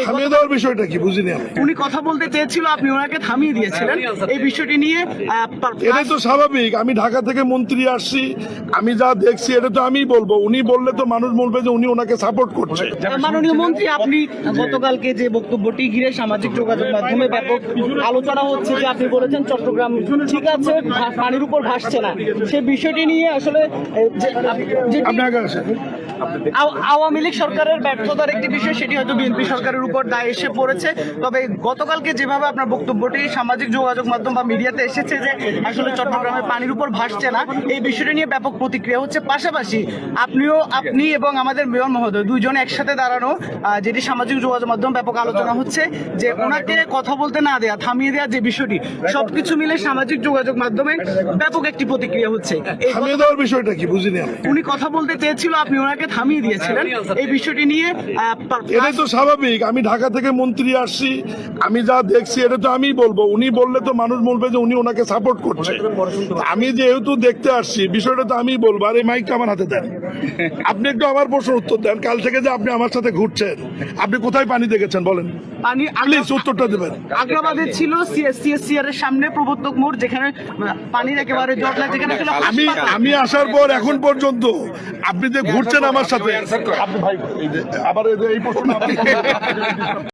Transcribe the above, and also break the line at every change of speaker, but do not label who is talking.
থামিয়ে দেওয়ার বিষয়টা কি বুঝিনি আমি।
উনি কথা বলতে চেয়েছিল, আপনি ওনাকে থামিয়ে দিয়েছিলেন। এই বিষয়টি নিয়ে
এটাই তো স্বাভাবিক। আমি ঢাকা থেকে মন্ত্রী আসছি, আমি যা দেখছি এটা তো আমিই বলবো। উনি বললে তো মানুষ বলবে যে উনি ওনাকে সাপোর্ট করছে।
মাননীয় মন্ত্রী, আপনি গতকালকে যে বক্তব্যটি ঘিরে সামাজিক যোগাযোগ মাধ্যমে ব্যাপক আলোচনা হচ্ছে যে আপনি বলেছেন চট্টগ্রাম ঠিক আছে, পানির উপর ভাসছে না, সেই বিষয়টি নিয়ে আসলে
আপনি আগে আসেন।
আওয়ামী লীগ সরকারের ব্যর্থতার একটি বিষয়, সেটি হয়তো বিএনপি সরকারের উপর দায় এসে পড়েছে। তবে গতকালকে যেভাবে আপনার বক্তব্যটি সামাজিক যোগাযোগ মাধ্যম বা মিডিয়াতে এসেছে যে আসলে চট্টগ্রামে পানির উপর ভাসছে না, এই বিষয়টি নিয়ে ব্যাপক প্রতিক্রিয়া হচ্ছে। পাশাপাশি আপনি এবং আমাদের মেয়র মহোদয় দুইজন একসাথে দাঁড়ানো, যেটি সামাজিক যোগাযোগ মাধ্যম ব্যাপক আলোচনা হচ্ছে যে ওনাকে কথা বলতে না দেয়া, থামিয়ে দেওয়ার যে বিষয়টি, সবকিছু মিলে সামাজিক যোগাযোগ মাধ্যমে ব্যাপক একটি প্রতিক্রিয়া হচ্ছে।
থামিয়ে দেওয়ার বিষয়টা কি বুঝিনি আমি।
উনি কথা বলতে চেয়েছিল, আপনি ওনাকে থামিয়ে দিয়েছিলেন। এই বিষয়টি নিয়ে
এটাই তো স্বাভাবিক। আমি ঢাকা থেকে মন্ত্রী আসছি, আমি যা দেখছি এটা তো আমিই বলবো। উনি বললে তো মানুষ বলবে যে উনি ওনাকে সাপোর্ট করছে। আমি যেহেতু দেখতে আসছি, বিষয়টা তো আমিই বলবো। আর এই মাইকটা আমার হাতে দেন, আপনি একটু আমার প্রশ্নের উত্তর দেন। কাল থেকে যে আপনি আমার সাথে ঘুরছেন, আপনি কোথায় পানি দেখেছেন বলেন,
পানি
প্লিজ উত্তরটা দেবেন।
আগ্রাবাদে ছিল সিএসসিআর এর সামনে প্রবর্তক মোড়, যেখানে পানির একেবারে জটলা, যেখানে
আমি আসার পর এখন পর্যন্ত আপনি যে ঘুরছেন আমার সাথে, আপনি ভাই আবার এই প্রশ্ন